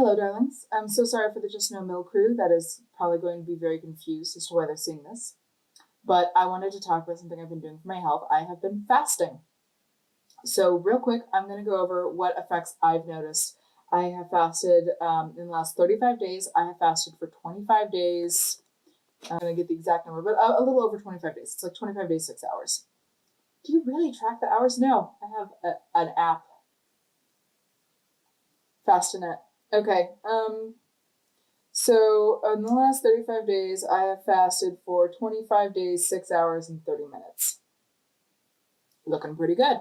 Hello, darlings. I'm so sorry for the Just No Mill crew that is probably going to be very confused as to why they're seeing this. But I wanted to talk about something I've been doing for my health. I have been fasting. So real quick, I'm going to go over what effects I've noticed. I have fasted in the last 35 days. I have fasted for 25 days. I'm going to get the exact number, but a little over 25 days. It's like 25 days, 6 hours. Do you really track the hours? No, I have an app. Fastinet. Okay. So in the last 35 days, I have fasted for 25 days, 6 hours, and 30 minutes. Looking pretty good.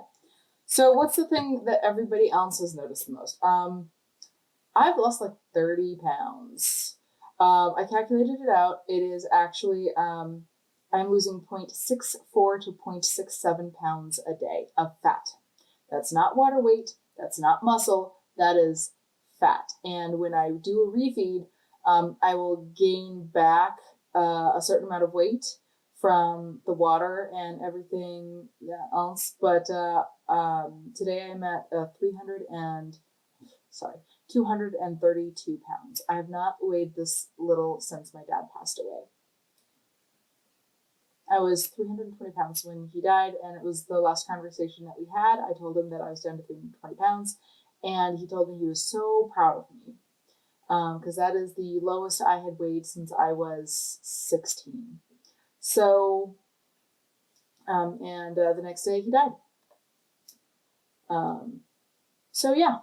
So what's the thing that everybody else has noticed the most? I've lost like 30 pounds. I calculated it out. It is actually, I'm losing 0.64 to 0.67 pounds a day of fat. That's not water weight. That's not muscle. That is fat. And when I do a refeed, I will gain back a certain amount of weight from the water and everything else. But today I'm at 232 pounds. I have not weighed this little since my dad passed away. I was 320 pounds when he died, and it was the last conversation that we had. I told him that I was down to 320 pounds, and he told me he was so proud of me because that is the lowest I had weighed since I was 16. So, the next day he died. So yeah.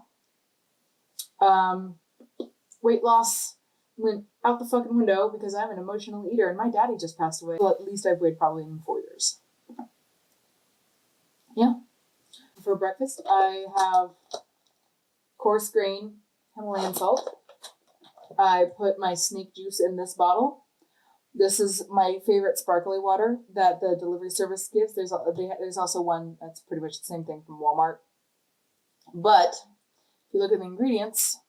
Weight loss went out the fucking window because I'm an emotional eater, and my daddy just passed away. Well, at least I've weighed probably in 4 years. Yeah. For breakfast, I have coarse grain Himalayan salt. I put my snake juice in this bottle. This is my favorite sparkly water that the delivery service gives. There's also one that's pretty much the same thing from Walmart. But if you look at the ingredients,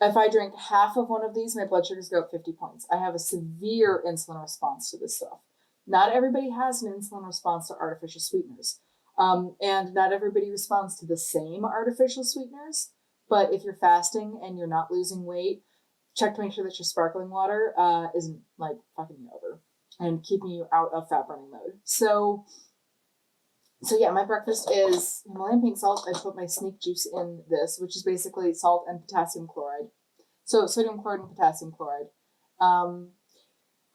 if I drink half of one of these, my blood sugars go up 50 points. I have a severe insulin response to this stuff. Not everybody has an insulin response to artificial sweeteners. And not everybody responds to the same artificial sweeteners. But if you're fasting and you're not losing weight, check to make sure that your sparkling water isn't like fucking you over and keeping you out of fat burning mode. So yeah, my breakfast is Himalayan pink salt. I put my snake juice in this, which is basically salt and potassium chloride. So sodium chloride and potassium chloride.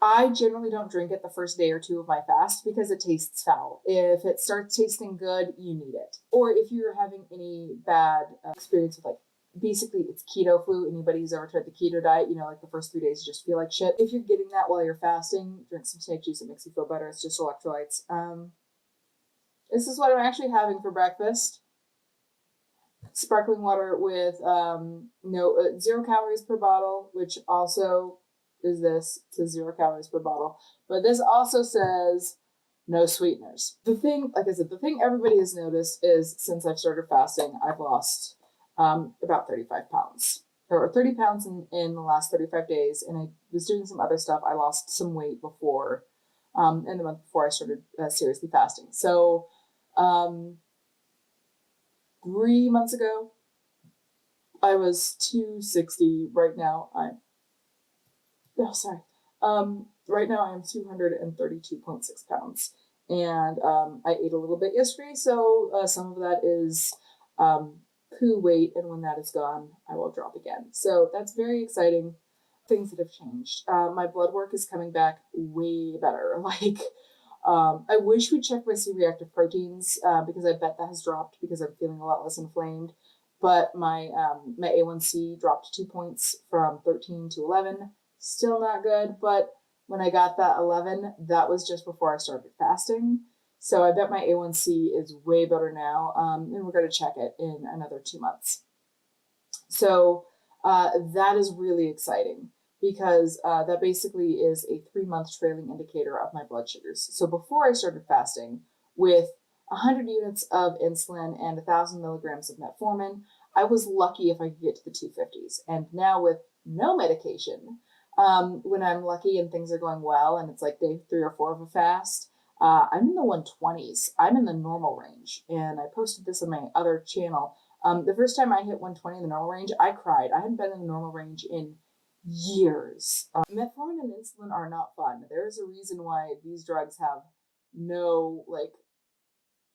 I generally don't drink it the first day or two of my fast because it tastes foul. If it starts tasting good, you need it. Or if you're having any bad experience with basically it's keto flu. Anybody who's ever tried the keto diet, like the first 3 days you just feel like shit. If you're getting that while you're fasting, drink some snake juice. It makes you feel better. It's just electrolytes. This is what I'm actually having for breakfast. Sparkling water with 0 calories per bottle, which also is this. It says 0 calories per bottle. But this also says no sweeteners. The thing, like I said, the thing everybody has noticed is since I've started fasting, I've lost about 35 pounds. Or 30 pounds in the last 35 days. And I was doing some other stuff. I lost some weight before, in the month before I started seriously fasting. So 3 months ago, I was 260. Right now, right now I am 232.6 pounds. And I ate a little bit yesterday, so some of that is poo weight, and when that is gone, I will drop again. So that's very exciting. Things that have changed. My blood work is coming back way better. I wish we'd check my C-reactive proteins because I bet that has dropped because I'm feeling a lot less inflamed. But my A1C dropped 2 points from 13 to 11. Still not good, but when I got that 11, that was just before I started fasting. So I bet my A1C is way better now, and we're going to check it in another 2 months. So that is really exciting because that basically is a 3-month trailing indicator of my blood sugars. So before I started fasting, with 100 units of insulin and 1,000 milligrams of metformin, I was lucky if I could get to the 250s. And now with no medication, when I'm lucky and things are going well and it's like day 3 or 4 of a fast, I'm in the 120s. I'm in the normal range. And I posted this on my other channel. The first time I hit 120 in the normal range, I cried. I hadn't been in the normal range in years. Metformin and insulin are not fun. There's a reason why these drugs have no, like,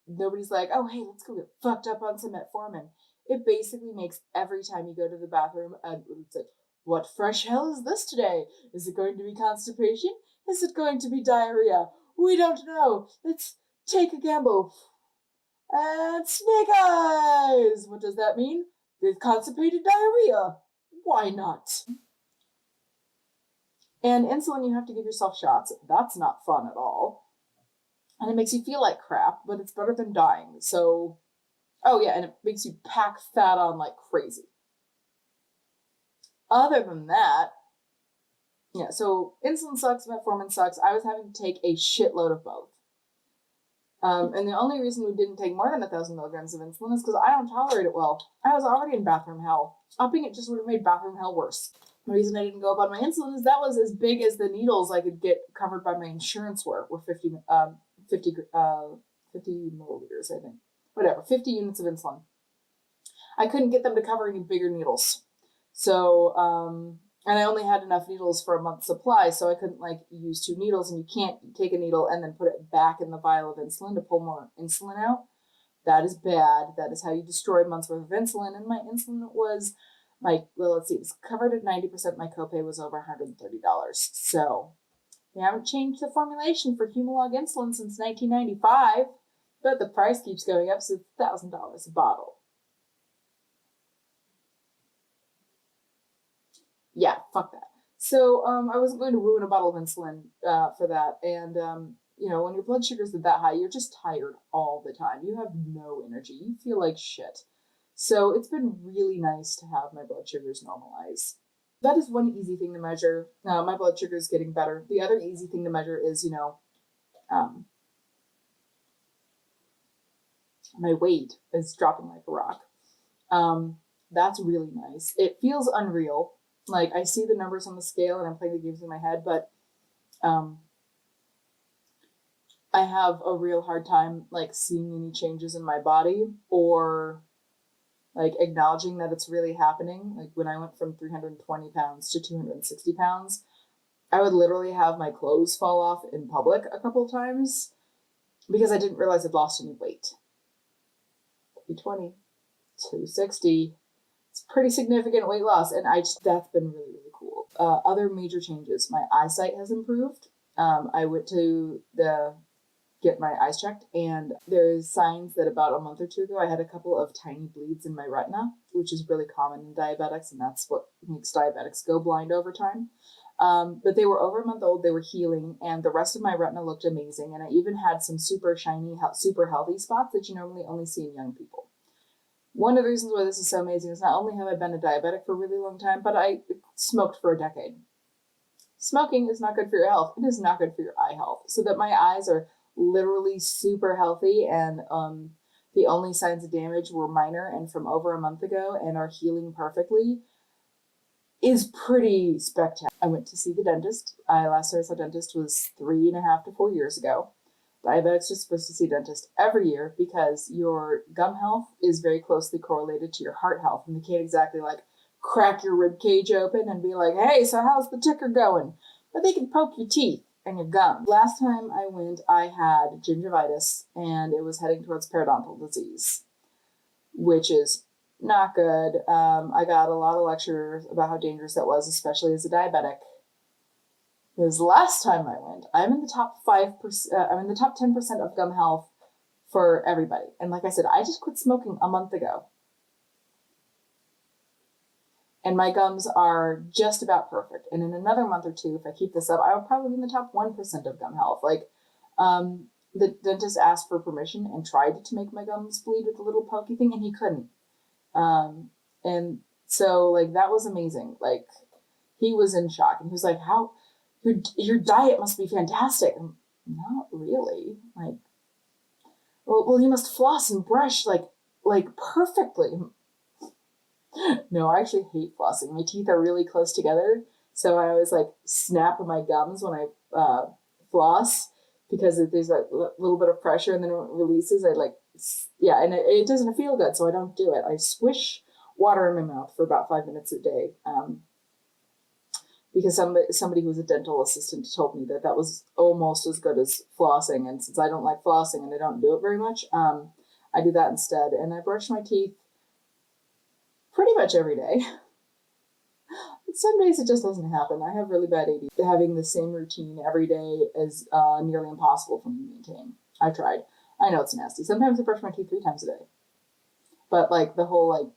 nobody's like, oh, hey, let's go get fucked up on some metformin. It basically makes every time you go to the bathroom, it's like, what fresh hell is this today? Is it going to be constipation? Is it going to be diarrhea? We don't know. Let's take a gamble. And snake eyes! What does that mean? They've constipated diarrhea. Why not? And insulin, you have to give yourself shots. That's not fun at all. And it makes you feel like crap, but it's better than dying. So, oh yeah, and it makes you pack fat on like crazy. Other than that, yeah, so insulin sucks, metformin sucks. I was having to take a shitload of both. And the only reason we didn't take more than 1,000 milligrams of insulin is because I don't tolerate it well. I was already in bathroom hell. Upping it just would have made bathroom hell worse. The reason I didn't go up on my insulin is that was as big as the needles I could get covered by my insurance were 50 milliliters, I think. Whatever, 50 units of insulin. I couldn't get them to cover any bigger needles. So, and I only had enough needles for a month's supply, so I couldn't like use 2 needles, and you can't take a needle and then put it back in the vial of insulin to pull more insulin out. That is bad. That is how you destroy months worth of insulin. And my insulin was it was covered at 90%. My copay was over $130. So we haven't changed the formulation for Humalog insulin since 1995, but the price keeps going up, so it's $1,000 a bottle. Yeah, fuck that. So I wasn't going to ruin a bottle of insulin for that. And, when your blood sugars are that high, you're just tired all the time. You have no energy. You feel like shit. So it's been really nice to have my blood sugars normalize. That is one easy thing to measure. My blood sugar is getting better. The other easy thing to measure is, my weight is dropping like a rock. That's really nice. It feels unreal. Like, I see the numbers on the scale and I'm playing the games in my head, but I have a real hard time, like, seeing any changes in my body or, like, acknowledging that it's really happening. Like, when I went from 320 pounds to 260 pounds, I would literally have my clothes fall off in public a couple of times because I didn't realize I'd lost any weight. 320, 260. It's pretty significant weight loss, and that's been really, really cool. Other major changes. My eyesight has improved. I went to get my eyes checked, and there's signs that about a month or 2 ago I had a couple of tiny bleeds in my retina, which is really common in diabetics, and that's what makes diabetics go blind over time. But they were over a month old, they were healing, and the rest of my retina looked amazing, and I even had some super shiny, super healthy spots that you normally only see in young people. One of the reasons why this is so amazing is not only have I been a diabetic for a really long time, but I smoked for a decade. Smoking is not good for your health. It is not good for your eye health. So that my eyes are literally super healthy, and the only signs of damage were minor and from over a month ago and are healing perfectly is pretty spectacular. I went to see the dentist. Last time I saw a dentist was 3.5 to 4 years ago. Diabetics are supposed to see a dentist every year because your gum health is very closely correlated to your heart health, and they can't exactly like crack your rib cage open and be like, hey, so how's the ticker going? But they can poke your teeth and your gums. Last time I went, I had gingivitis, and it was heading towards periodontal disease, which is not good. I got a lot of lectures about how dangerous that was, especially as a diabetic. Because last time I went, I'm in the top 5%. I'm in the top 10% of gum health for everybody. And like I said, I just quit smoking a month ago, and my gums are just about perfect. And in another month or 2, if I keep this up, I will probably be in the top 1% of gum health. Like, the dentist asked for permission and tried to make my gums bleed with a little pokey thing, and he couldn't. And so, like, that was amazing. Like, he was in shock, and he was like, how? Your diet must be fantastic. Not really. Like, well, you must floss and brush like perfectly. No, I actually hate flossing. My teeth are really close together, so I always like snap my gums when I floss because if there's a little bit of pressure and then when it releases, I like yeah, and it doesn't feel good, so I don't do it. I swish water in my mouth for about 5 minutes a day. Because somebody who was a dental assistant told me that that was almost as good as flossing. And since I don't like flossing and I don't do it very much, I do that instead. And I brush my teeth pretty much every day. Some days it just doesn't happen. I have really bad ADD. Having the same routine every day is nearly impossible for me to maintain. I tried. I know it's nasty. Sometimes I brush my teeth 3 times a day. But like the whole like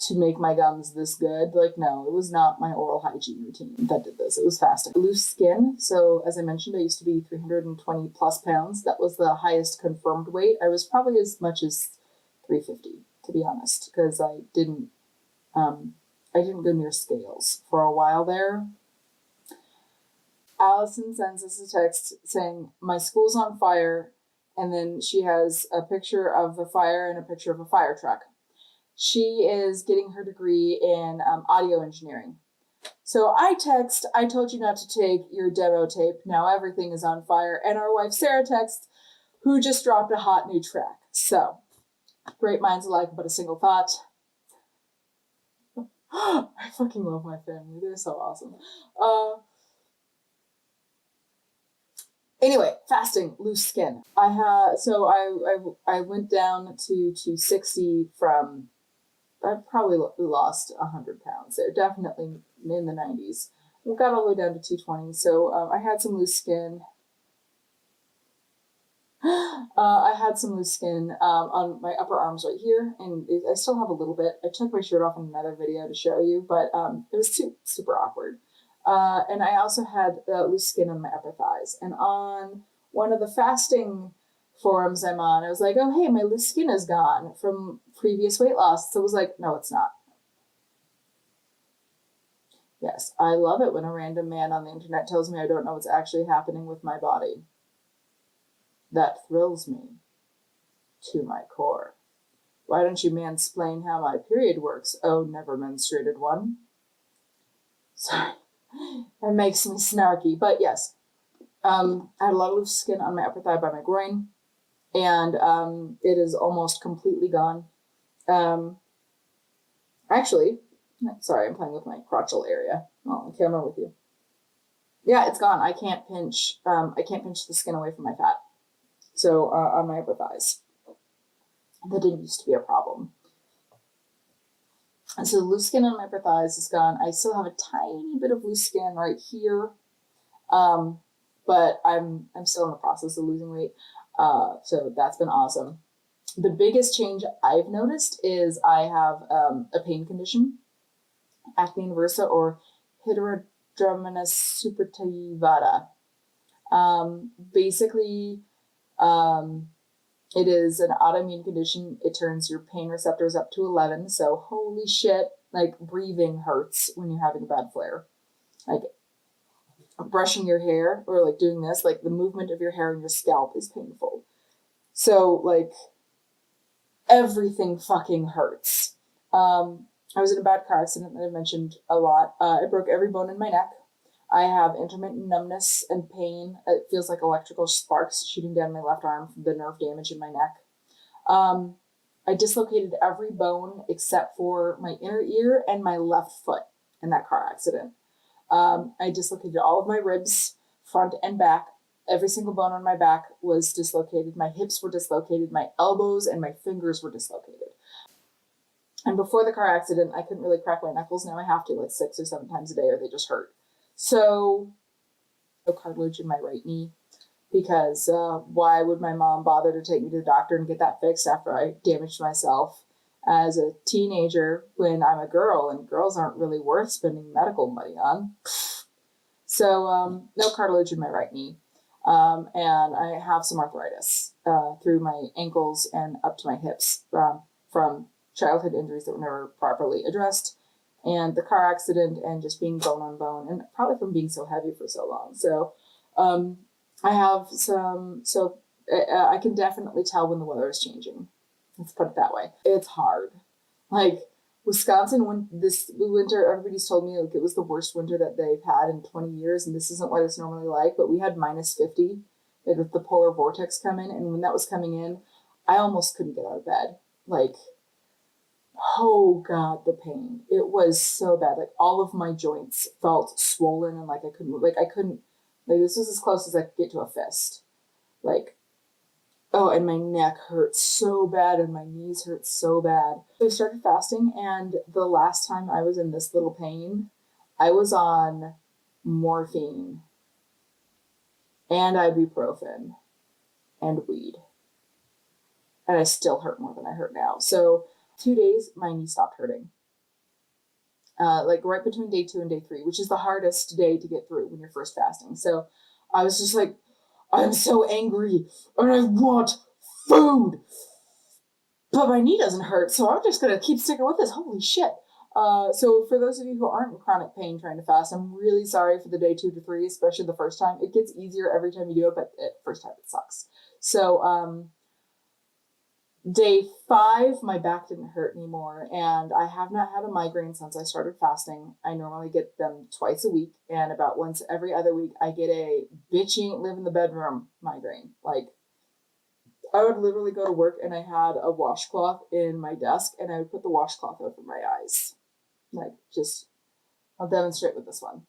to make my gums this good, like no, it was not my oral hygiene routine that did this. It was fasting. Loose skin. So as I mentioned, I used to be 320 plus pounds. That was the highest confirmed weight. I was probably as much as 350, to be honest, because I didn't go near scales for a while there. Allison sends us a text saying, my school's on fire. And then she has a picture of the fire and a picture of a fire truck. She is getting her degree in audio engineering. So I text, I told you not to take your demo tape. Now everything is on fire. And our wife, Sarah, texts, who just dropped a hot new track. So great minds alike, but a single thought. I fucking love my family. They're so awesome. Anyway, fasting, loose skin. I went down to 260 from, I probably lost 100 pounds there, definitely in the 90s. We got all the way down to 220. So I had some loose skin. I had some loose skin on my upper arms right here, and I still have a little bit. I took my shirt off in another video to show you, but it was super awkward. And I also had loose skin on my upper thighs. And on one of the fasting forums I'm on, I was like, oh, hey, my loose skin is gone from previous weight loss. So it was like, no, it's not. Yes, I love it when a random man on the internet tells me I don't know what's actually happening with my body. That thrills me to my core. Why don't you mansplain how my period works? Oh, never menstruated one. Sorry, that makes me snarky. But yes, I had a lot of loose skin on my upper thigh by my groin, and it is almost completely gone. Actually, sorry, I'm playing with my crotchal area on the camera with you. Yeah, it's gone. I can't pinch the skin away from my fat. So on my upper thighs, that didn't used to be a problem. And so the loose skin on my upper thighs is gone. I still have a tiny bit of loose skin right here, but I'm still in the process of losing weight. So that's been awesome. The biggest change I've noticed is I have a pain condition, acne inversa or hidradenitis suppurativa. Basically, it is an autoimmune condition. It turns your pain receptors up to 11. So holy shit, like breathing hurts when you're having a bad flare. Like brushing your hair or like doing this, like the movement of your hair and your scalp is painful. So like everything fucking hurts. I was in a bad car accident that I mentioned a lot. I broke every bone in my neck. I have intermittent numbness and pain. It feels like electrical sparks shooting down my left arm from the nerve damage in my neck. I dislocated every bone except for my inner ear and my left foot in that car accident. I dislocated all of my ribs, front and back. Every single bone on my back was dislocated. My hips were dislocated. My elbows and my fingers were dislocated. And before the car accident, I couldn't really crack my knuckles. Now I have to like 6 or 7 times a day or they just hurt. So, no cartilage in my right knee because why would my mom bother to take me to the doctor and get that fixed after I damaged myself as a teenager when I'm a girl and girls aren't really worth spending medical money on. So, no cartilage in my right knee. And I have some arthritis through my ankles and up to my hips from childhood injuries that were never properly addressed. And the car accident and just being bone on bone and probably from being so heavy for so long. So I have I can definitely tell when the weather is changing. Let's put it that way. It's hard. Like Wisconsin, this winter, everybody's told me like it was the worst winter that they've had in 20 years. And this isn't what it's normally like, but we had -50 with the polar vortex come in. And when that was coming in, I almost couldn't get out of bed. Like, oh God, the pain. It was so bad. Like all of my joints felt swollen and like I couldn't move. Like I couldn't, like this was as close as I could get to a fist. Like, oh, and my neck hurt so bad and my knees hurt so bad. So I started fasting, and the last time I was in this little pain, I was on morphine and ibuprofen and weed. And I still hurt more than I hurt now. So 2 days, my knee stopped hurting. Like right between day 2 and day 3, which is the hardest day to get through when you're first fasting. So I was just like, I'm so angry and I want food, but my knee doesn't hurt. So I'm just going to keep sticking with this. Holy shit. So for those of you who aren't in chronic pain trying to fast, I'm really sorry for the day 2 to 3, especially the first time. It gets easier every time you do it, but the first time it sucks. So, day 5, my back didn't hurt anymore, and I have not had a migraine since I started fasting. I normally get them twice a week, and about once every other week, I get a bitch you ain't live in the bedroom migraine. Like, I would literally go to work and I had a washcloth in my desk, and I would put the washcloth over my eyes. Like, just, I'll demonstrate with this one.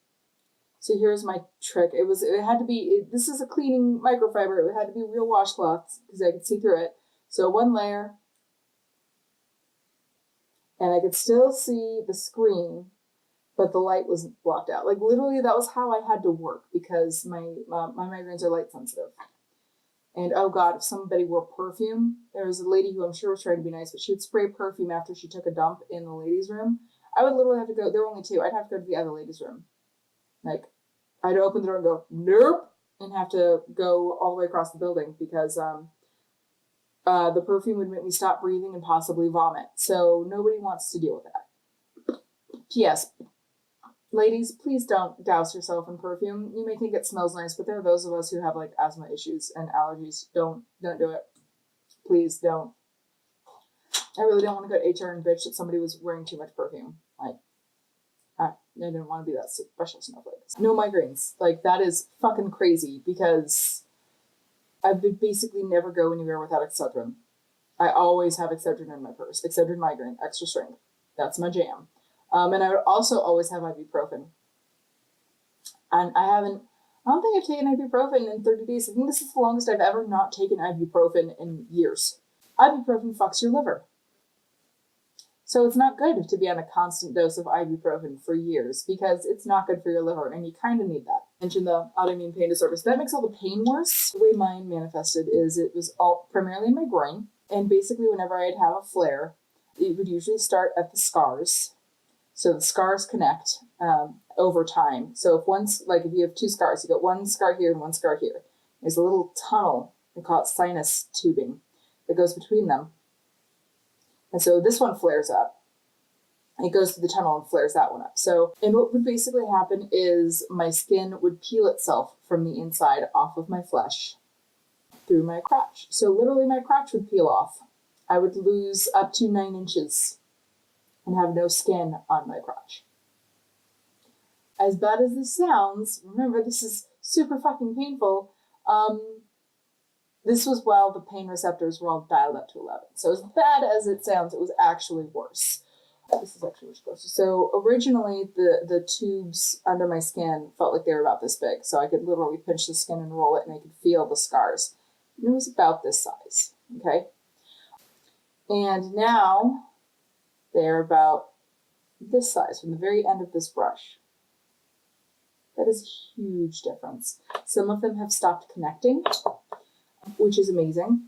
So here's my trick. It had to be, this is a cleaning microfiber. It had to be real washcloths because I could see through it. So one layer, and I could still see the screen, but the light was blocked out. Like literally that was how I had to work because my migraines are light sensitive. And oh God, if somebody wore perfume, there was a lady who I'm sure was trying to be nice, but she would spray perfume after she took a dump in the ladies' room. I would literally have to go, there were only 2, I'd have to go to the other ladies' room. Like, I'd open the door and go, nope, and have to go all the way across the building because the perfume would make me stop breathing and possibly vomit. So nobody wants to deal with that. P.S. Ladies, please don't douse yourself in perfume. You may think it smells nice, but there are those of us who have like asthma issues and allergies. Don't do it. Please don't. I really don't want to go to HR and bitch that somebody was wearing too much perfume. Like, I didn't want to be that special snowflake. No migraines. Like, that is fucking crazy because I would basically never go anywhere without Excedrin. I always have Excedrin in my purse. Excedrin migraine, extra strength. That's my jam. And I would also always have ibuprofen. And I don't think I've taken ibuprofen in 30 days. I think this is the longest I've ever not taken ibuprofen in years. Ibuprofen fucks your liver. So it's not good to be on a constant dose of ibuprofen for years because it's not good for your liver and you kind of need that. I mentioned the autoimmune pain disorder. So that makes all the pain worse. The way mine manifested is it was all primarily in my groin. And basically whenever I'd have a flare, it would usually start at the scars. So the scars connect over time. So if you have 2 scars, you got one scar here and one scar here. There's a little tunnel, we call it sinus tubing, that goes between them. And so this one flares up. It goes through the tunnel and flares that one up. So, and what would basically happen is my skin would peel itself from the inside off of my flesh through my crotch. So literally my crotch would peel off. I would lose up to 9 inches and have no skin on my crotch. As bad as this sounds, remember this is super fucking painful. This was while the pain receptors were all dialed up to 11. So as bad as it sounds, it was actually worse. This is actually much closer. So originally the tubes under my skin felt like they were about this big. So I could literally pinch the skin and roll it and I could feel the scars. And it was about this size, okay? And now they're about this size from the very end of this brush. That is a huge difference. Some of them have stopped connecting, which is amazing.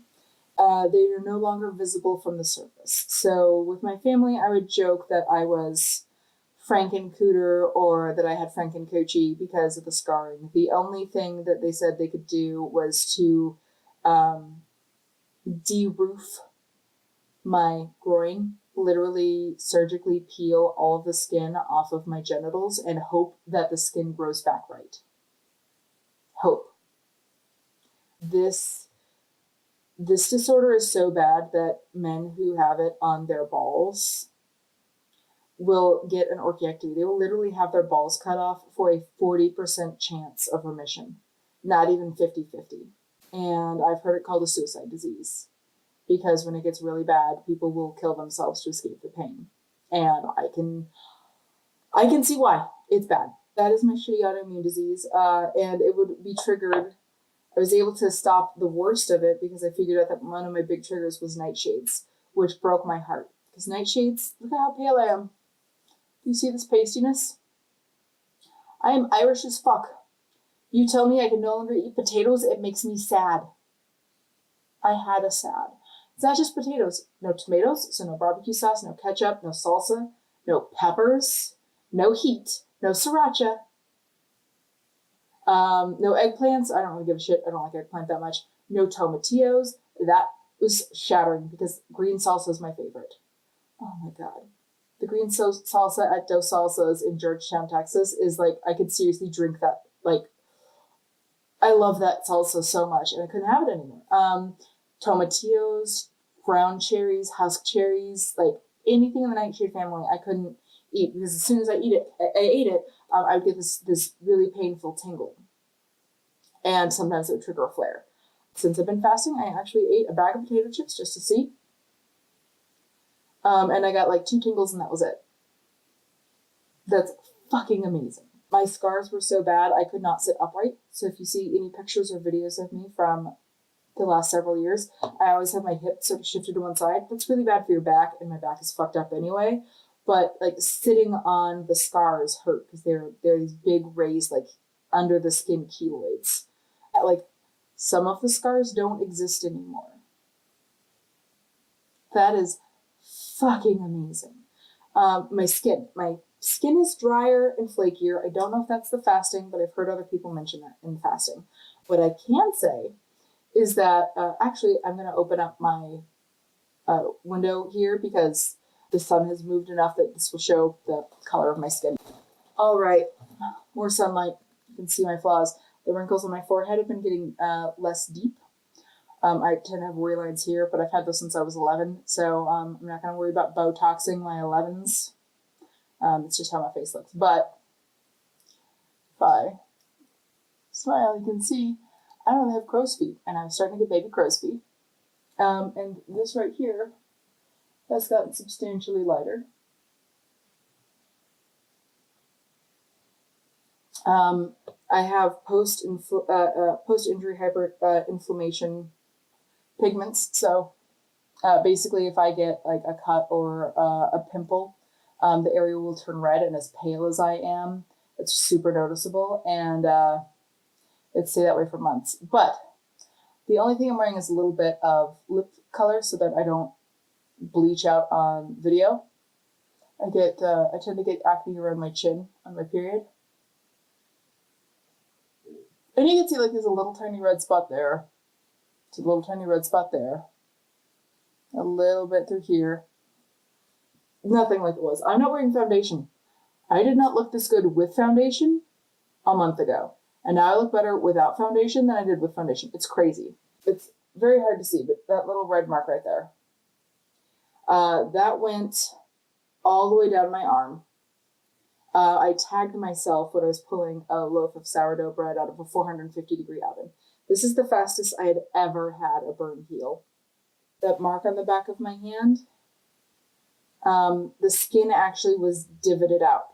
They are no longer visible from the surface. So with my family, I would joke that I was Franken-Cooter or that I had Franken-Coachy because of the scarring. The only thing that they said they could do was to de-roof my groin, literally surgically peel all of the skin off of my genitals and hope that the skin grows back right. Hope. This disorder is so bad that men who have it on their balls will get an orchiectomy. They will literally have their balls cut off for a 40% chance of remission. Not even 50-50. And I've heard it called a suicide disease. because when it gets really bad, people will kill themselves to escape the pain. And I can see why. It's bad. That is my shitty autoimmune disease. And it would be triggered. I was able to stop the worst of it because I figured out that one of my big triggers was nightshades, which broke my heart. Because nightshades, look at how pale I am. Do you see this pastiness? I am Irish as fuck. You tell me I can no longer eat potatoes, it makes me sad. I had a sad. It's not just potatoes. No tomatoes, so no barbecue sauce, no ketchup, no salsa, no peppers, no heat, no sriracha, no eggplants. I don't really give a shit. I don't like eggplant that much. No tomatillos. That was shattering because green salsa is my favorite. Oh my God. The green salsa at Dos Salsas in Georgetown, Texas is like, I could seriously drink that. Like, I love that salsa so much and I couldn't have it anymore. Tomatillos, ground cherries, husk cherries, like anything in the nightshade family I couldn't eat because as soon as I ate it, I would get this really painful tingle. And sometimes it would trigger a flare. Since I've been fasting, I actually ate a bag of potato chips just to see. And I got like 2 tingles and that was it. That's fucking amazing. My scars were so bad I could not sit upright. So if you see any pictures or videos of me from the last several years, I always have my hips sort of shifted to one side. That's really bad for your back, and my back is fucked up anyway. But like sitting on the scars hurt because they're these big raised like under the skin keloids. Like some of the scars don't exist anymore. That is fucking amazing. My skin is drier and flakier. I don't know if that's the fasting, but I've heard other people mention that in fasting. What I can say is that actually I'm going to open up my window here because the sun has moved enough that this will show the color of my skin. All right, more sunlight. You can see my flaws. The wrinkles on my forehead have been getting less deep. I tend to have worry lines here, but I've had those since I was 11, so I'm not going to worry about Botoxing my 11s. It's just how my face looks. But if I smile, you can see I don't really have crow's feet, and I'm starting to get baby crow's feet. And this right here has gotten substantially lighter. I have post-injury hyperinflammation pigments. So basically, if I get like a cut or a pimple, the area will turn red, and as pale as I am, it's super noticeable, and it'd stay that way for months. But the only thing I'm wearing is a little bit of lip color so that I don't bleach out on video. I tend to get acne around my chin on my period. And you can see like there's a little tiny red spot there. It's a little tiny red spot there. A little bit through here. Nothing like it was. I'm not wearing foundation. I did not look this good with foundation a month ago. And now I look better without foundation than I did with foundation. It's crazy. It's very hard to see, but that little red mark right there. That went all the way down my arm. I tagged myself when I was pulling a loaf of sourdough bread out of a 450-degree oven. This is the fastest I had ever had a burn heal. That mark on the back of my hand, the skin actually was divoted out.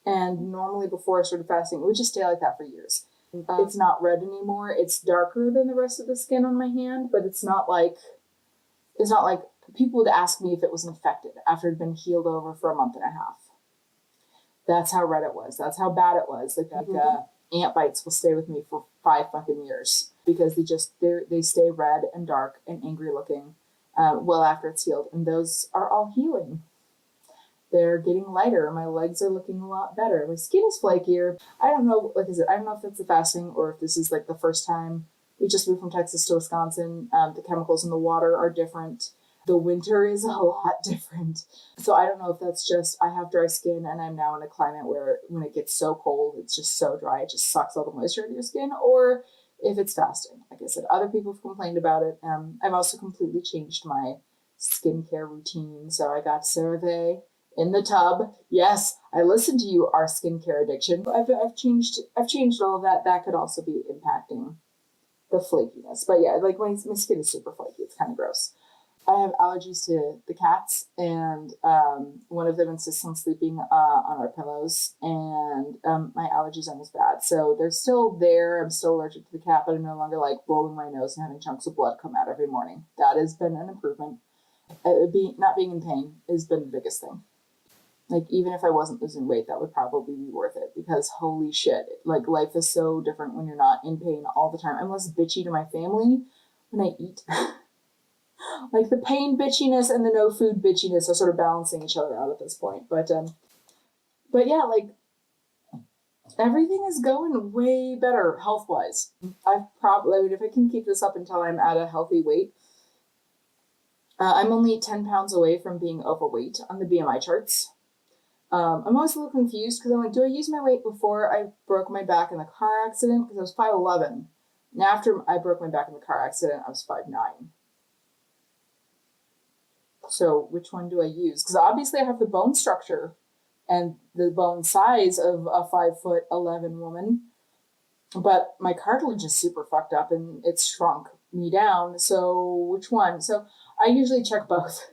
And normally before I started fasting, it would just stay like that for years. It's not red anymore. It's darker than the rest of the skin on my hand, but it's not like people would ask me if it was infected after it had been healed over for a month and a half. That's how red it was. That's how bad it was. Like ant bites will stay with me for 5 fucking years because they stay red and dark and angry looking well after it's healed. And those are all healing. They're getting lighter. My legs are looking a lot better. My skin is flakier. I don't know, like I said, I don't know if that's the fasting or if this is like the first time. We just moved from Texas to Wisconsin. The chemicals in the water are different. The winter is a lot different. So I don't know if that's just I have dry skin and I'm now in a climate where when it gets so cold, it's just so dry. It just sucks all the moisture out of your skin, or if it's fasting. Like I said, other people have complained about it. I've also completely changed my skincare routine. So I got CeraVe in the tub. Yes, I listened to you, our skincare addiction. I've changed all of that. That could also be impacting the flakiness. But yeah, like my skin is super flaky. It's kind of gross. I have allergies to the cats, and one of them insists on sleeping on our pillows, and my allergies aren't as bad. So they're still there. I'm still allergic to the cat, but I'm no longer like blowing my nose and having chunks of blood come out every morning. That has been an improvement. Not being in pain has been the biggest thing. Like, even if I wasn't losing weight, that would probably be worth it, because holy shit, like, life is so different when you're not in pain all the time. I'm less bitchy to my family when I eat. Like, the pain bitchiness and the no food bitchiness are sort of balancing each other out at this point. But yeah, like, everything is going way better health wise. If I can keep this up until I'm at a healthy weight, I'm only 10 pounds away from being overweight on the BMI charts. I'm always a little confused because I'm like, do I use my weight before I broke my back in the car accident? Because I was 5'11". And after I broke my back in the car accident, I was 5'9". So which one do I use? Because obviously I have the bone structure and the bone size of a 5'11" woman, but my cartilage is super fucked up and it's shrunk me down. So which one? So I usually check both.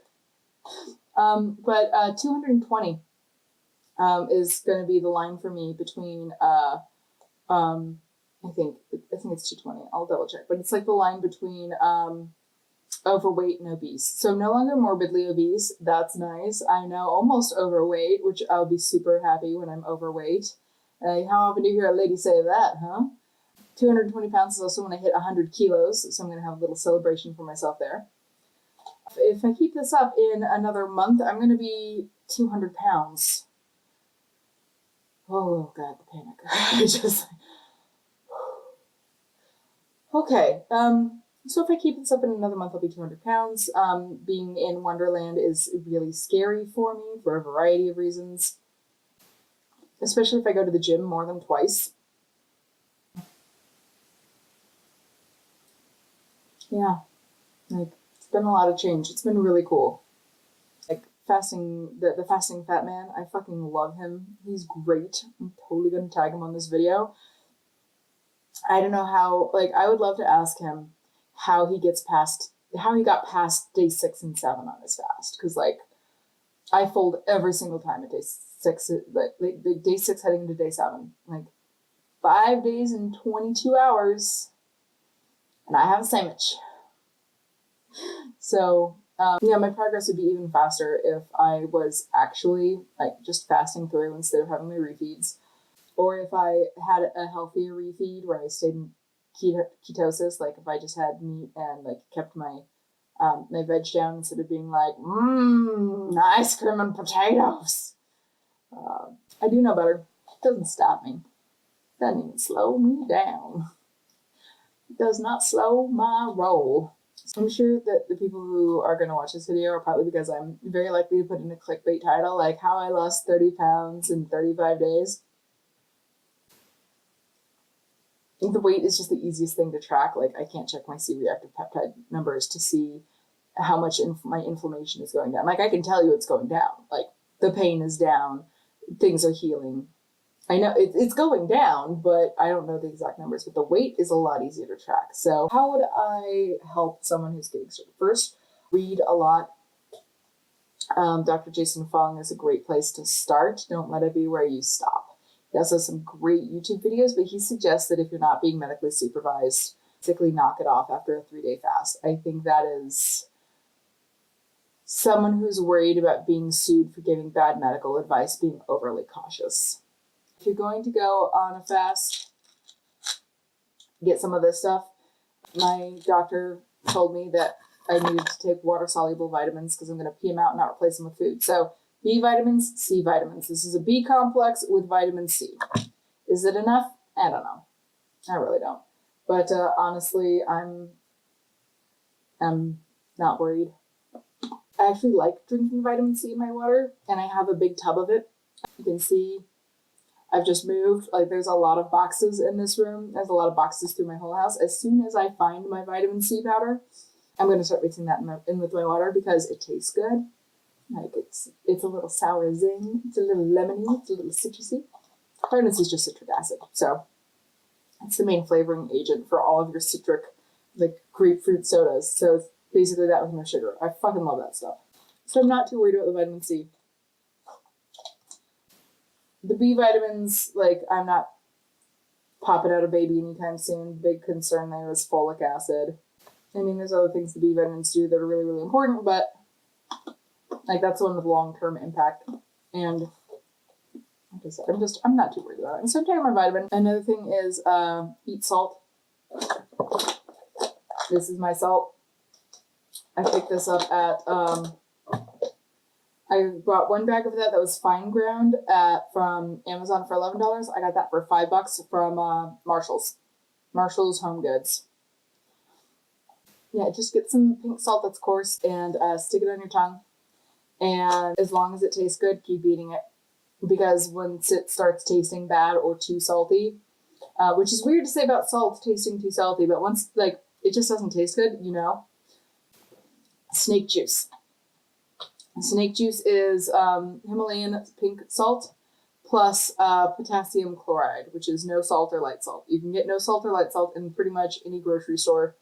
But 220 is going to be the line for me between I think it's 220. I'll double check, but it's like the line between overweight and obese. So no longer morbidly obese. That's nice. I'm now almost overweight, which I'll be super happy when I'm overweight. How often do you hear a lady say that, huh? 220 pounds is also when I hit 100 kilos, so I'm going to have a little celebration for myself there. If I keep this up in another month, I'm going to be 200 pounds. Oh, God, the panic. Okay. So if I keep this up in another month, I'll be 200 pounds. Being in Wonderland is really scary for me for a variety of reasons, especially if I go to the gym more than twice. Yeah, like, it's been a lot of change. It's been really cool. Like, fasting, the fasting fat man, I fucking love him. He's great. I'm totally gonna tag him on this video. I don't know how, like, I would love to ask him how he got past day 6 and 7 on his fast. Because, like, I fold every single time at day 6, like day 6 heading into day 7. Like, 5 days and 22 hours, and I have a sandwich. So, yeah, my progress would be even faster if I was actually, like, just fasting through instead of having my refeeds. Or if I had a healthier refeed where I stayed in ketosis, like if I just had meat and like kept my my veg down instead of being like, ice cream and potatoes. I do know better. It doesn't stop me. It doesn't even slow me down. It does not slow my roll. So I'm sure that the people who are going to watch this video are probably because I'm very likely to put in a clickbait title like how I lost 30 pounds in 35 days. The weight is just the easiest thing to track. Like, I can't check my C-reactive peptide numbers to see how much my inflammation is going down. Like, I can tell you it's going down. Like, the pain is down. Things are healing. I know it's going down, but I don't know the exact numbers. But the weight is a lot easier to track. So how would I help someone who's getting started? First, read a lot. Dr. Jason Fung is a great place to start. Don't let it be where you stop. He also has some great YouTube videos, but he suggests that if you're not being medically supervised, basically knock it off after a 3-day fast. I think that is someone who's worried about being sued for giving bad medical advice being overly cautious. If you're going to go on a fast, get some of this stuff. My doctor told me that I needed to take water-soluble vitamins because I'm going to pee them out and not replace them with food. So B vitamins, C vitamins. This is a B complex with vitamin C. Is it enough? I don't know. I really don't. But honestly, I'm not worried. I actually like drinking vitamin C in my water, and I have a big tub of it. You can see I've just moved. Like, there's a lot of boxes in this room. There's a lot of boxes through my whole house. As soon as I find my vitamin C powder, I'm going to start mixing that in with my water because it tastes good. Like, it's a little sour zing. It's a little lemony. It's a little citrusy. Vitamin C is just citric acid. So It's the main flavoring agent for all of your citric, like grapefruit sodas. So it's basically that with no sugar. I fucking love that stuff. So I'm not too worried about the vitamin C. The B vitamins, like, I'm not popping out a baby anytime soon. Big concern there is folic acid. I mean, there's other things the B vitamins do that are really, really important, but like that's one with long-term impact. And like I said, I'm not too worried about it. And so I'm taking my vitamin. Another thing is eat salt. This is my salt. I picked this up at I bought one bag of that was fine ground from Amazon for $11. I got that for $5 from Marshall's Home Goods. Yeah, just get some pink salt that's coarse and stick it on your tongue. And as long as it tastes good, keep eating it. Because once it starts tasting bad or too salty, which is weird to say about salt tasting too salty, but once like it just doesn't taste good, you know. Snake juice. Snake juice is Himalayan pink salt plus potassium chloride, which is no salt or light salt. You can get no salt or light salt in pretty much any grocery store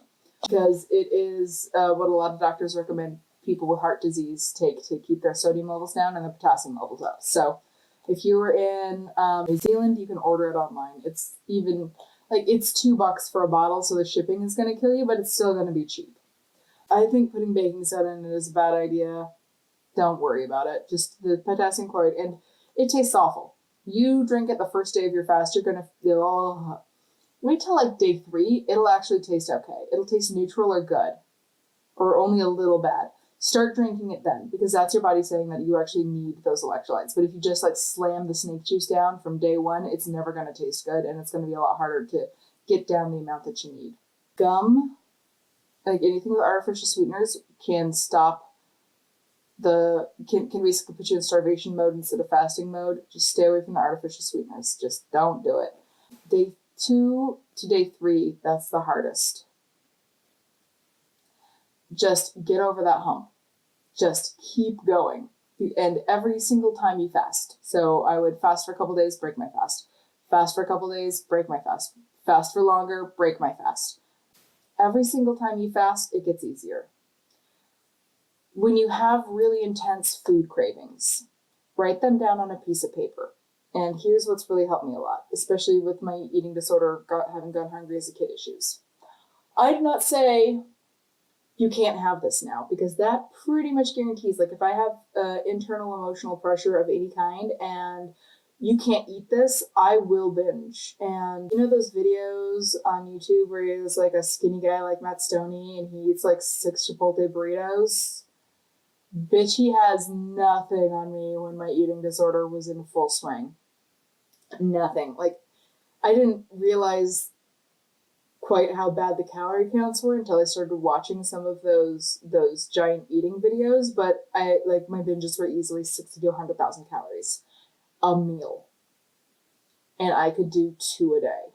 because it is what a lot of doctors recommend people with heart disease take to keep their sodium levels down and their potassium levels up. So if you were in New Zealand, you can order it online. It's even like it's $2 for a bottle, so the shipping is going to kill you, but it's still going to be cheap. I think putting baking soda in it is a bad idea. Don't worry about it. Just the potassium chloride, and it tastes awful. You drink it the first day of your fast, you're gonna feel. Wait till like day 3, it'll actually taste okay. It'll taste neutral or good, or only a little bad. Start drinking it then, because that's your body saying that you actually need those electrolytes. But if you just like slam the snake juice down from day 1, it's never gonna taste good, and it's gonna be a lot harder to get down the amount that you need. Gum, like anything with artificial sweeteners, can stop. Can basically put you in starvation mode instead of fasting mode. Just stay away from the artificial sweeteners. Just don't do it. Day 2 to day 3, that's the hardest. Just get over that hump. Just keep going. And every single time you fast. So I would fast for a couple days, break my fast. Fast for a couple days, break my fast. Fast for longer, break my fast. Every single time you fast, it gets easier. When you have really intense food cravings, write them down on a piece of paper. And here's what's really helped me a lot, especially with my eating disorder, having gone hungry as a kid issues. I'd not say you can't have this now, because that pretty much guarantees, like if I have internal emotional pressure of any kind and you can't eat this, I will binge. And you know those videos on YouTube where there's like a skinny guy like Matt Stoney and he eats like 6 Chipotle burritos? Bitch, he has nothing on me when my eating disorder was in full swing. Nothing. Like, I didn't realize quite how bad the calorie counts were until I started watching some of those giant eating videos, but I like my binges were easily 60 to 100,000 calories a meal. And I could do 2 a day.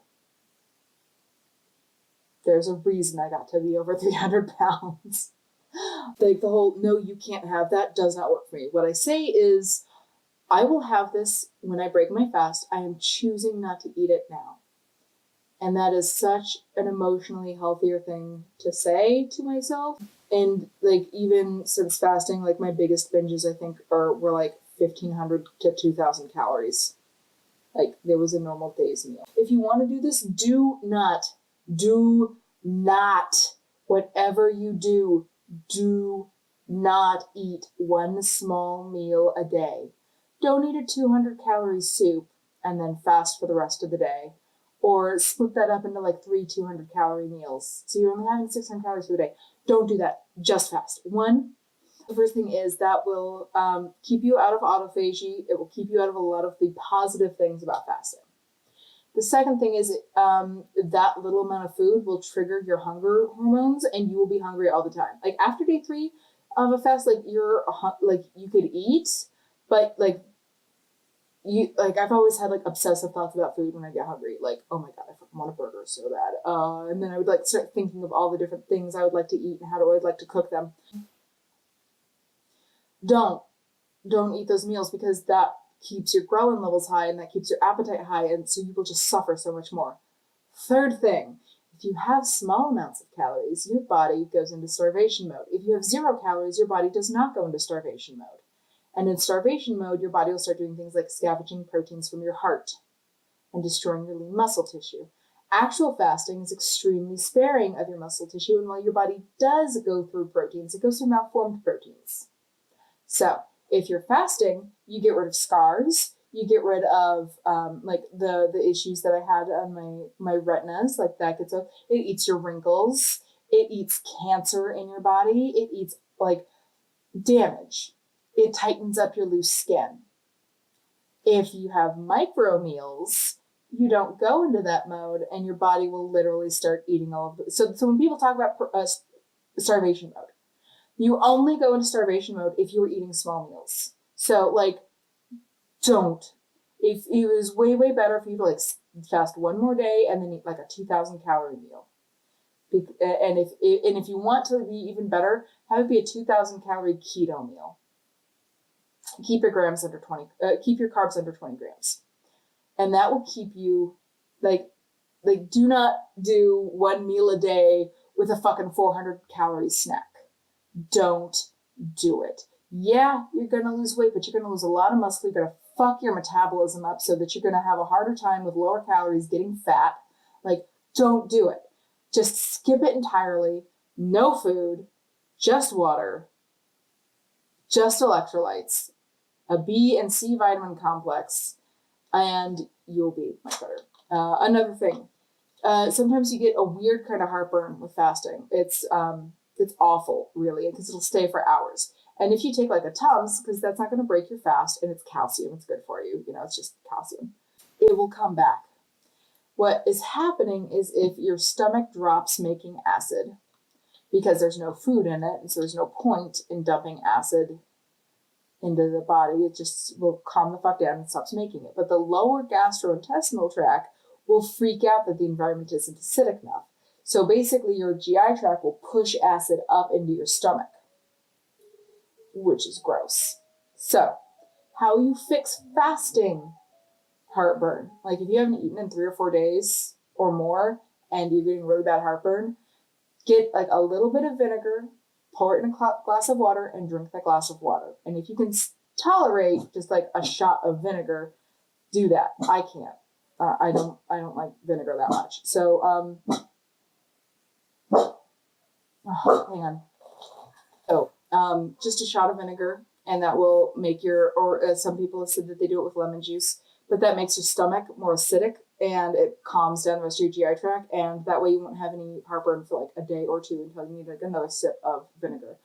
There's a reason I got to be over 300 pounds. Like the whole, no, you can't have that does not work for me. What I say is, I will have this when I break my fast. I am choosing not to eat it now. And that is such an emotionally healthier thing to say to myself. And like even since fasting, like my biggest binges I think were like 1,500 to 2,000 calories. Like there was a normal day's meal. If you want to do this, do not, whatever you do not eat one small meal a day. Don't eat a 200 calorie soup and then fast for the rest of the day. Or split that up into like 3 200 calorie meals. So you're only having 600 calories for the day. Don't do that. Just fast. The first thing is that will keep you out of autophagy. It will keep you out of a lot of the positive things about fasting. The second thing is that little amount of food will trigger your hunger hormones and you will be hungry all the time. Like after day 3 of a fast, like you could eat, but I've always had like obsessive thoughts about food when I get hungry. Like, oh my God, I fucking want a burger so bad. And then I would like start thinking of all the different things I would like to eat and how I'd like to cook them. Don't eat those meals because that keeps your ghrelin levels high and that keeps your appetite high, and so you will just suffer so much more. Third thing, if you have small amounts of calories, your body goes into starvation mode. If you have 0 calories, your body does not go into starvation mode. And in starvation mode, your body will start doing things like scavenging proteins from your heart and destroying your lean muscle tissue. Actual fasting is extremely sparing of your muscle tissue, and while your body does go through proteins, it goes through malformed proteins. So if you're fasting, you get rid of scars, you get rid of like the issues that I had on my retinas, like that gets up. It eats your wrinkles, it eats cancer in your body, it eats like damage. It tightens up your loose skin. If you have micro meals, you don't go into that mode, and your body will literally start eating all of it. So when people talk about starvation mode, you only go into starvation mode if you were eating small meals. So like, don't. If it was way better for you to like fast one more day and then eat like a 2,000 calorie meal. And if you want to be even better, have it be a 2,000 calorie keto meal. Keep your grams under 20. Keep your carbs under 20 grams, and that will keep you like do not do one meal a day with a fucking 400 calorie snack. Don't do it. Yeah, you're gonna lose weight, but you're gonna lose a lot of muscle. You're gonna fuck your metabolism up so that you're gonna have a harder time with lower calories getting fat. Like, don't do it. Just skip it entirely. No food, just water, just electrolytes, a B and C vitamin complex, and you'll be much better. Another thing, sometimes you get a weird kind of heartburn with fasting. It's awful, really, because it'll stay for hours. And if you take like a Tums, because that's not going to break your fast, and it's calcium, it's good for you, it's just calcium, it will come back. What is happening is if your stomach drops making acid, because there's no food in it, and so there's no point in dumping acid into the body, it just will calm the fuck down and stops making it. But the lower gastrointestinal tract will freak out that the environment isn't acidic enough. So basically your GI tract will push acid up into your stomach, which is gross. So how you fix fasting heartburn, like if you haven't eaten in 3 or 4 days or more and you're getting really bad heartburn, get like a little bit of vinegar, pour it in a glass of water, and drink that glass of water. And if you can tolerate just like a shot of vinegar, do that. I can't. I don't like vinegar that much. So hang on. Just a shot of vinegar, and that will make some people have said that they do it with lemon juice, but that makes your stomach more acidic and it calms down the rest of your GI tract, and that way you won't have any heartburn for like a day or two until you need like another sip of vinegar.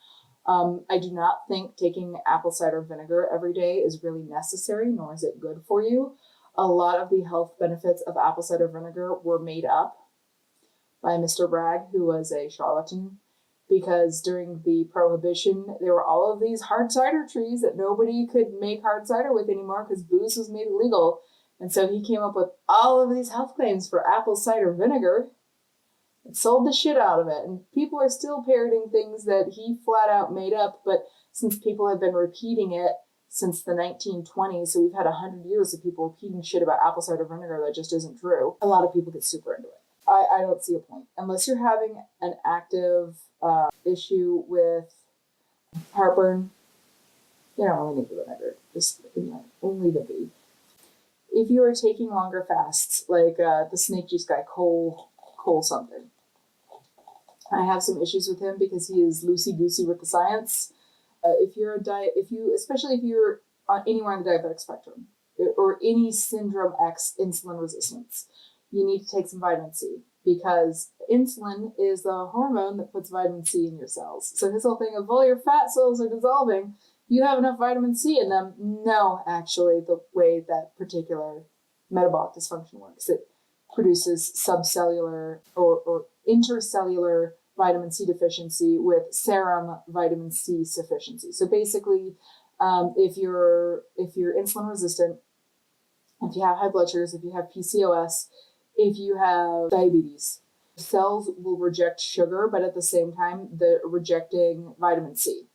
I do not think taking apple cider vinegar every day is really necessary, nor is it good for you. A lot of the health benefits of apple cider vinegar were made up by Mr. Bragg, who was a charlatan, because during the Prohibition, there were all of these hard cider trees that nobody could make hard cider with anymore because booze was made illegal. And so he came up with all of these health claims for apple cider vinegar and sold the shit out of it. And people are still parroting things that he flat out made up, but since people have been repeating it since the 1920s, so we've had 100 years of people repeating shit about apple cider vinegar that just isn't true, a lot of people get super into it. I don't see a point. Unless you're having an active issue with heartburn, you don't really need the vinegar. Just leave it be. If you are taking longer fasts, like the snake juice guy, Cole something, I have some issues with him because he is loosey-goosey with the science. Especially if you're anywhere on the diabetic spectrum or any syndrome X insulin resistance, you need to take some vitamin C, because insulin is the hormone that puts vitamin C in your cells. So his whole thing of all your fat cells are dissolving, you have enough vitamin C in them. No, actually, the way that particular metabolic dysfunction works, it produces subcellular or intercellular vitamin C deficiency with serum vitamin C sufficiency. So basically, if you're insulin resistant, if you have high blood sugars, if you have PCOS, if you have diabetes, cells will reject sugar, but at the same time, they're rejecting vitamin C.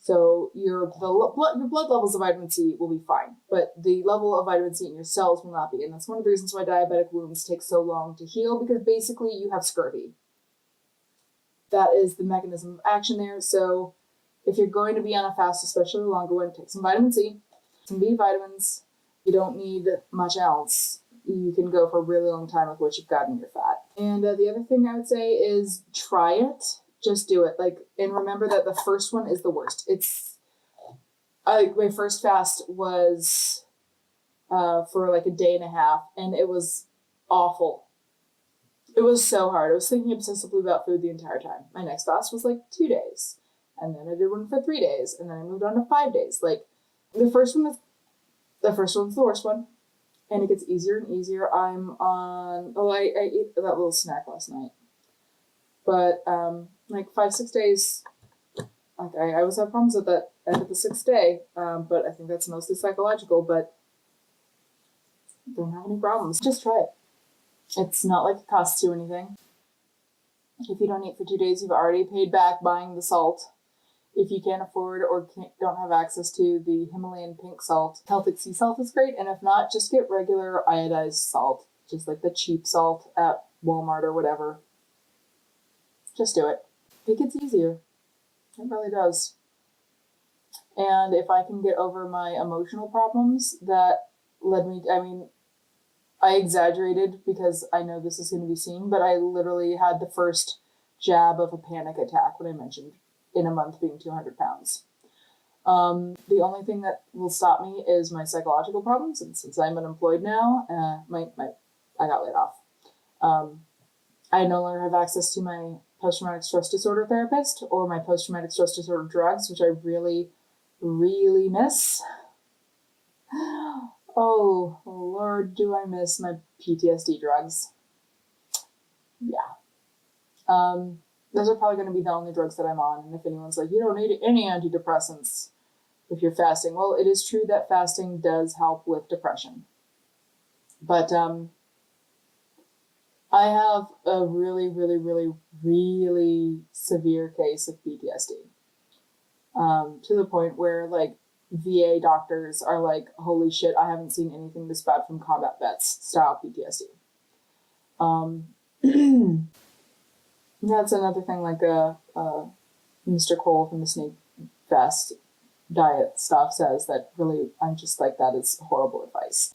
So your blood levels of vitamin C will be fine, but the level of vitamin C in your cells will not be. And that's one of the reasons why diabetic wounds take so long to heal, because basically you have scurvy. That is the mechanism of action there. So if you're going to be on a fast, especially a longer one, take some vitamin C, some B vitamins. You don't need much else. You can go for a really long time with what you've got in your fat. And the other thing I would say is try it. Just do it. And remember that the first one is the worst. My first fast was for like a day and a half, and it was awful. It was so hard. I was thinking obsessively about food the entire time. My next fast was like 2 days, and then I did one for 3 days, and then I moved on to 5 days. The first one's the worst one, and it gets easier and easier. I ate that little snack last night, but 5-6 days, I always have problems with that end of the 6th day, but I think that's mostly psychological. But don't have any problems. Just try it. It's not like it costs you anything. If you don't eat for 2 days, you've already paid back buying the salt. If you can't afford or don't have access to the Himalayan pink salt, Celtic sea salt is great. And if not, just get regular iodized salt, just like the cheap salt at Walmart or whatever. Just do it. It gets easier. It really does. And if I can get over my emotional problems that led me, I exaggerated because I know this is going to be seen, but I literally had the first jab of a panic attack when I mentioned in a month being 200 pounds. The only thing that will stop me is my psychological problems. And since I'm unemployed now, I got laid off. I no longer have access to my post-traumatic stress disorder therapist or my post-traumatic stress disorder drugs, which I really, really miss. Oh, Lord, do I miss my PTSD drugs. Yeah. Those are probably going to be the only drugs that I'm on. And if anyone's like, you don't need any antidepressants if you're fasting. Well, it is true that fasting does help with depression. But I have a really, really, really, really severe case of PTSD. To the point where VA doctors are like, holy shit, I haven't seen anything this bad from combat vets style PTSD. That's another thing, Mr. Cole from the Snake Fest diet stuff says, that really, I'm just like, that is horrible advice.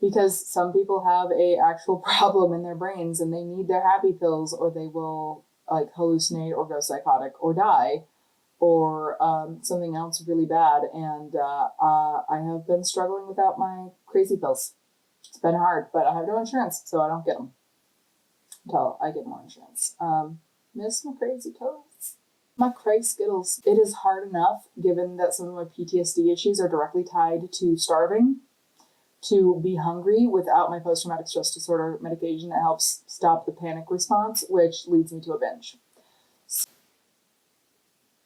Because some people have a actual problem in their brains and they need their happy pills, or they will hallucinate or go psychotic or die, or something else really bad. And I have been struggling without my crazy pills. It's been hard, but I have no insurance, so I don't get them until I get more insurance. Miss my crazy pills. My cray Skittles. It is hard enough, given that some of my PTSD issues are directly tied to starving, to be hungry without my post-traumatic stress disorder medication that helps stop the panic response, which leads me to a binge.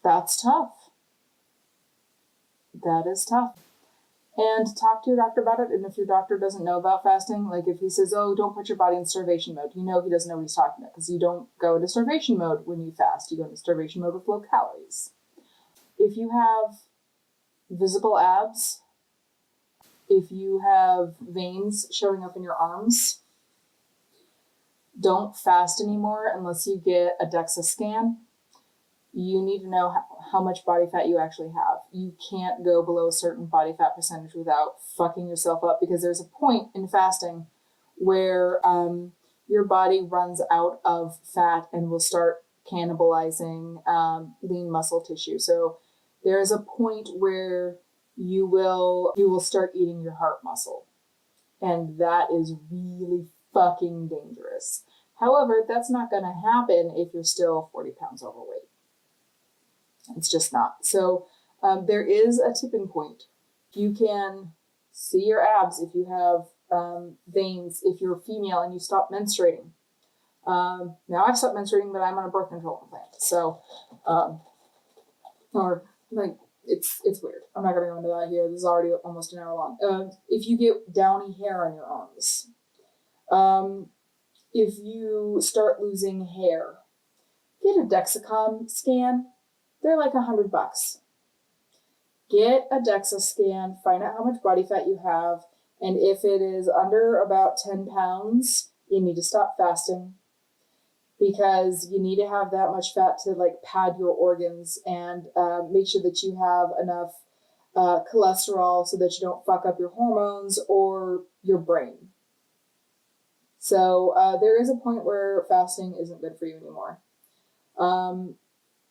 That's tough. That is tough. And talk to your doctor about it. And if your doctor doesn't know about fasting, if he says, oh, don't put your body in starvation mode, he doesn't know what he's talking about, because you don't go into starvation mode when you fast. You go into starvation mode with low calories. If you have visible abs, if you have veins showing up in your arms, don't fast anymore unless you get a DEXA scan. You need to know how much body fat you actually have. You can't go below a certain body fat percentage without fucking yourself up, because there's a point in fasting where your body runs out of fat and will start cannibalizing lean muscle tissue. So there's a point where you will start eating your heart muscle. And that is really fucking dangerous. However, that's not going to happen if you're still 40 pounds overweight. It's just not. So there is a tipping point. You can see your abs if you have veins, if you're female and you stop menstruating. Now I've stopped menstruating, but I'm on a birth control implant. So, it's weird. I'm not going to go into that here. This is already almost an hour long. If you get downy hair on your arms, if you start losing hair, get a Dexcom scan. They're like $100. get a DEXA scan, find out how much body fat you have, and if it is under about 10 pounds, you need to stop fasting because you need to have that much fat to like pad your organs and make sure that you have enough cholesterol so that you don't fuck up your hormones or your brain. So there is a point where fasting isn't good for you anymore. And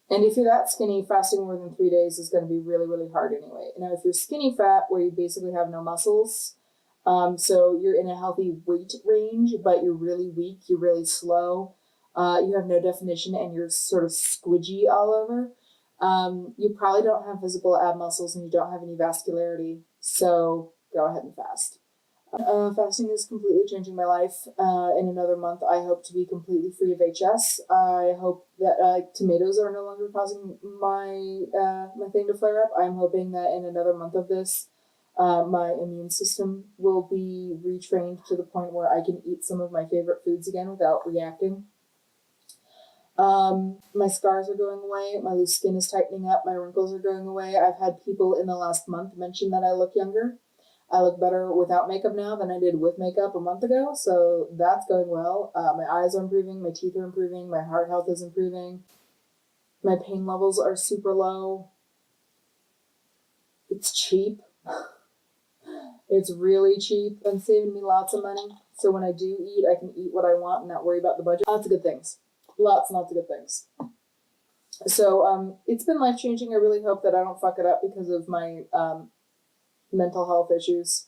if you're that skinny, fasting more than 3 days is going to be really, really hard anyway. Now, if you're skinny fat, where you basically have no muscles, so you're in a healthy weight range, but you're really weak, you're really slow, you have no definition, and you're sort of squidgy all over, you probably don't have visible ab muscles and you don't have any vascularity. So go ahead and fast. Fasting is completely changing my life. In another month, I hope to be completely free of HS. I hope that tomatoes are no longer causing my my thing to flare up. I'm hoping that in another month of this, my immune system will be retrained to the point where I can eat some of my favorite foods again without reacting. My scars are going away. My loose skin is tightening up. My wrinkles are going away. I've had people in the last month mention that I look younger. I look better without makeup now than I did with makeup a month ago, so that's going well. My eyes are improving, my teeth are improving, my heart health is improving. My pain levels are super low. It's cheap. It's really cheap and saving me lots of money. So when I do eat, I can eat what I want and not worry about the budget. Lots of good things. Lots and lots of good things. So it's been life-changing. I really hope that I don't fuck it up because of my mental health issues,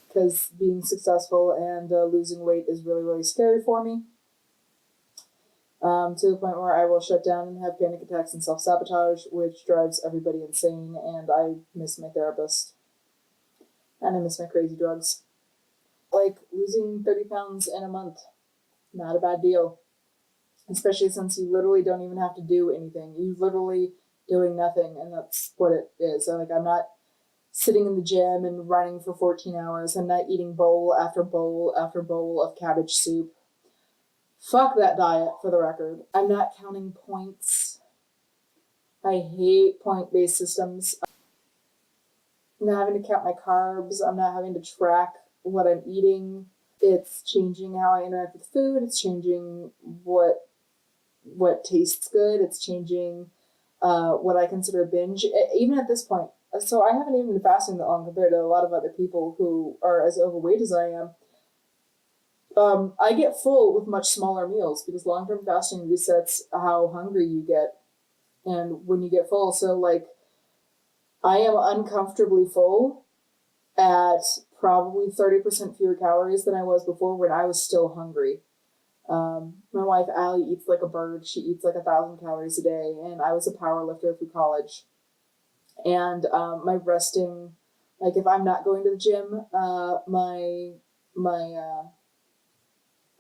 because being successful and losing weight is really, really scary for me, to the point where I will shut down and have panic attacks and self-sabotage, which drives everybody insane, and I miss my therapist, and I miss my crazy drugs. Like, losing 30 pounds in a month, not a bad deal, especially since you literally don't even have to do anything. You're literally doing nothing, and that's what it is. So, like, I'm not sitting in the gym and running for 14 hours. I'm not eating bowl after bowl after bowl of cabbage soup. Fuck that diet, for the record. I'm not counting points. I hate point-based systems. I'm not having to count my carbs. I'm not having to track what I'm eating. It's changing how I interact with food. It's changing what tastes good. It's changing what I consider a binge. Even at this point, so I haven't even been fasting that long compared to a lot of other people who are as overweight as I am. I get full with much smaller meals because long-term fasting resets how hungry you get and when you get full. So like, I am uncomfortably full at probably 30% fewer calories than I was before when I was still hungry. My wife, Allie, eats like a bird. She eats like 1,000 calories a day, and I was a power lifter through college. And my resting, like if I'm not going to the gym,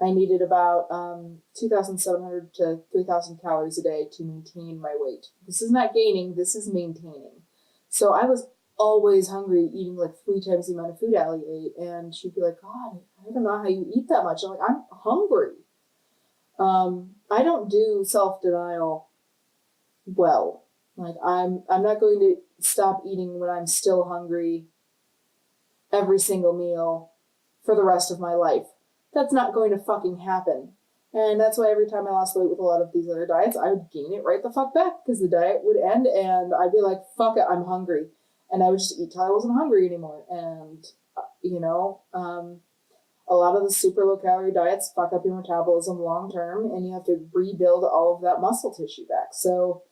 I needed about 2,700 to 3,000 calories a day to maintain my weight. This is not gaining, this is maintaining. So I was always hungry, eating like 3 times the amount of food Allie ate, and she'd be like, God, I don't know how you eat that much. I'm like, I'm hungry. I don't do self-denial well. Like I'm not going to stop eating when I'm still hungry every single meal for the rest of my life. That's not going to fucking happen. And that's why every time I lost weight with a lot of these other diets, I would gain it right the fuck back because the diet would end and I'd be like, fuck it, I'm hungry. And I would just eat till I wasn't hungry anymore. And, a lot of the super low calorie diets fuck up your metabolism long term and you have to rebuild all of that muscle tissue back. So,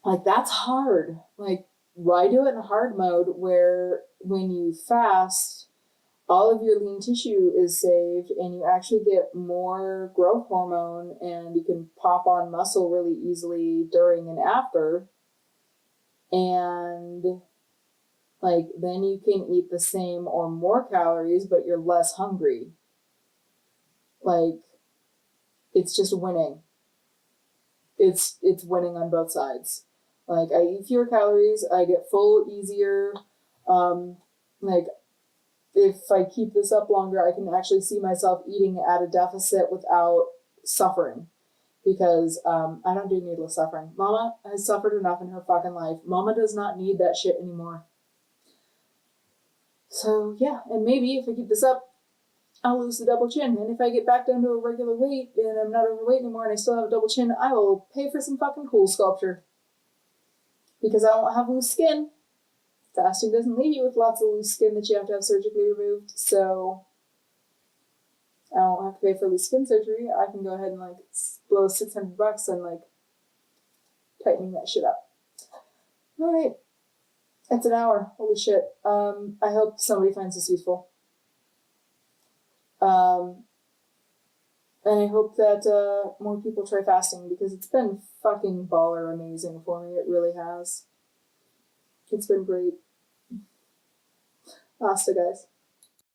like, that's hard. Like, why do it in hard mode where when you fast, all of your lean tissue is saved and you actually get more growth hormone and you can pop on muscle really easily during and after. And like, then you can eat the same or more calories, but you're less hungry. Like, it's just winning. It's winning on both sides. Like, I eat fewer calories, I get full easier. Like, if I keep this up longer, I can actually see myself eating at a deficit without suffering. because I don't do needless suffering. Mama has suffered enough in her fucking life. Mama does not need that shit anymore. So yeah, and maybe if I keep this up, I'll lose the double chin. And if I get back down to a regular weight and I'm not overweight anymore and I still have a double chin, I will pay for some fucking cool sculpture. Because I won't have loose skin. Fasting doesn't leave you with lots of loose skin that you have to have surgically removed, so I won't have to pay for loose skin surgery. I can go ahead and like blow $600 on like tightening that shit up. All right, it's an hour. Holy shit. I hope somebody finds this useful. And I hope that more people try fasting because it's been fucking baller amazing for me. It really has. It's been great. Basta, guys.